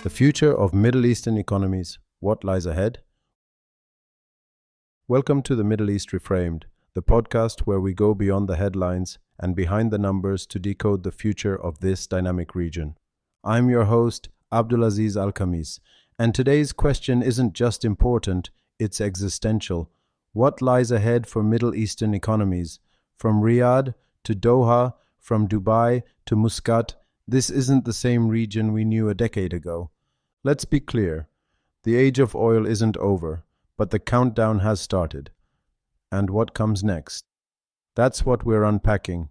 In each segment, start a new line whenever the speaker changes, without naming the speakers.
The future of Middle Eastern economies. What lies ahead? Welcome to the Middle East Reframed, the podcast where we go beyond the headlines and behind the numbers to decode the future of this dynamic region. I'm your host, Abdulaziz Alkhamis, and today's question isn't just important, it's existential. What lies ahead for Middle Eastern economies? From Riyadh to Doha, from Dubai to Muscat, this isn't the same region we knew a decade ago. Let's be clear, the age of oil isn't over, but the countdown has started. And what comes next? That's what we're unpacking.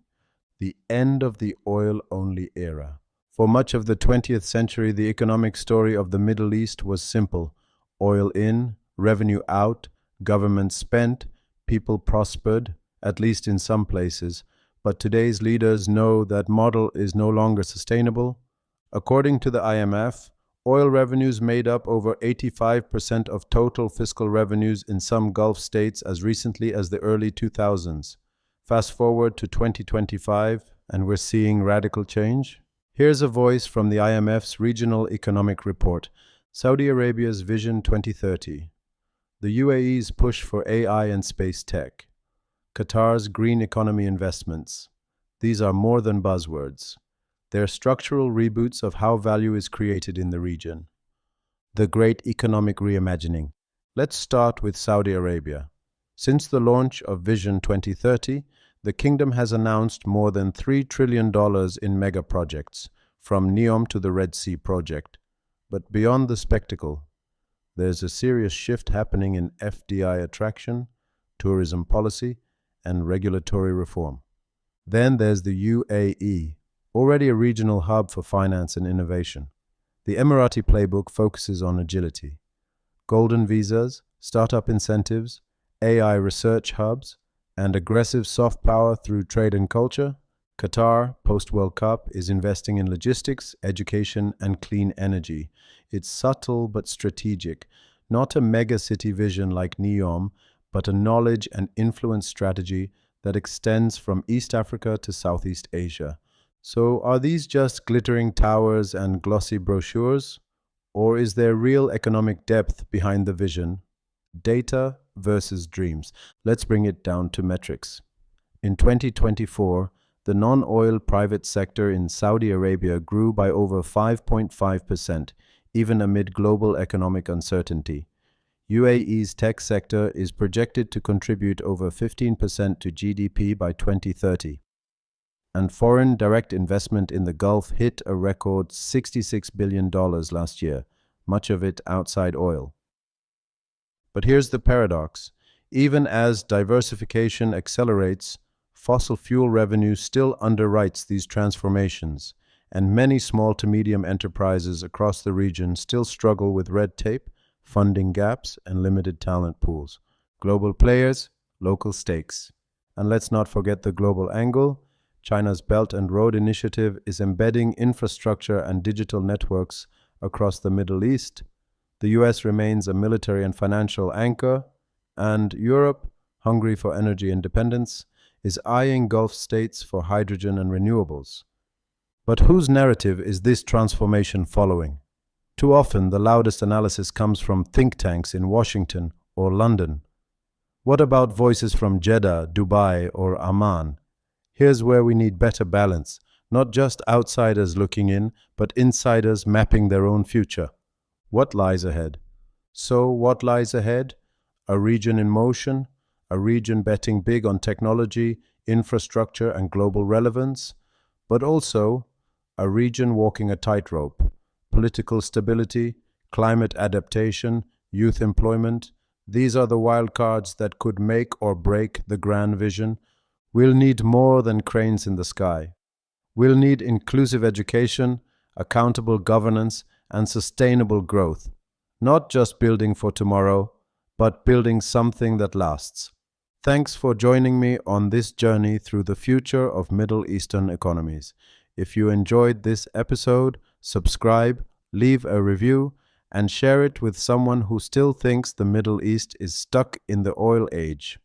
The end of the oil-only era. For much of the 20th century, the economic story of the Middle East was simple. Oil in, revenue out, government spent, people prospered, at least in some places. But today's leaders know that model is no longer sustainable. According to the IMF, oil revenues made up over 85% of total fiscal revenues in some Gulf states as recently as the early 2000s. Fast forward to 2025, and we're seeing radical change. Here's a voice from the IMF's Regional Economic Report, Saudi Arabia's Vision 2030, the UAE's push for AI and space tech, Qatar's green economy investments. These are more than buzzwords. They're structural reboots of how value is created in the region. The Great Economic Reimagining. Let's start with Saudi Arabia. Since the launch of Vision 2030, the kingdom has announced more than $3 trillion in mega projects, from NEOM to the Red Sea project. But beyond the spectacle, there's a serious shift happening in FDI attraction, tourism policy, and regulatory reform. Then there's the UAE, already a regional hub for finance and innovation. The Emirati playbook focuses on agility. Golden visas, startup incentives, AI research hubs, and aggressive soft power through trade and culture. Qatar, post-World Cup, is investing in logistics, education, and clean energy. It's subtle but strategic, not a mega-city vision like NEOM, but a knowledge and influence strategy that extends from East Africa to Southeast Asia. So are these just glittering towers and glossy brochures? Or is there real economic depth behind the vision? Data versus dreams. Let's bring it down to metrics. In 2024, the non-oil private sector in Saudi Arabia grew by over 5.5%, even amid global economic uncertainty. UAE's tech sector is projected to contribute over 15% to GDP by 2030. And foreign direct investment in the Gulf hit a record $66 billion last year, much of it outside oil. But here's the paradox. Even as diversification accelerates, fossil fuel revenue still underwrites these transformations, and many small to medium enterprises across the region still struggle with red tape, funding gaps, and limited talent pools. Global players, local stakes. And let's not forget the global angle. China's Belt and Road Initiative is embedding infrastructure and digital networks across the Middle East. The US remains a military and financial anchor, and Europe, hungry for energy independence, is eyeing Gulf states for hydrogen and renewables. But whose narrative is this transformation following? Too often, the loudest analysis comes from think tanks in Washington or London. What about voices from Jeddah, Dubai, or Amman? Here's where we need better balance, not just outsiders looking in, but insiders mapping their own future. What lies ahead? So, what lies ahead? A region in motion, a region betting big on technology, infrastructure, and global relevance, but also a region walking a tightrope. Political stability, climate adaptation, youth employment, these are the wild cards that could make or break the grand vision. We'll need more than cranes in the sky. We'll need inclusive education, accountable governance, and sustainable growth. Not just building for tomorrow, but building something that lasts. Thanks for joining me on this journey through the future of Middle Eastern economies. If you enjoyed this episode, subscribe, leave a review, and share it with someone who still thinks the Middle East is stuck in the oil age.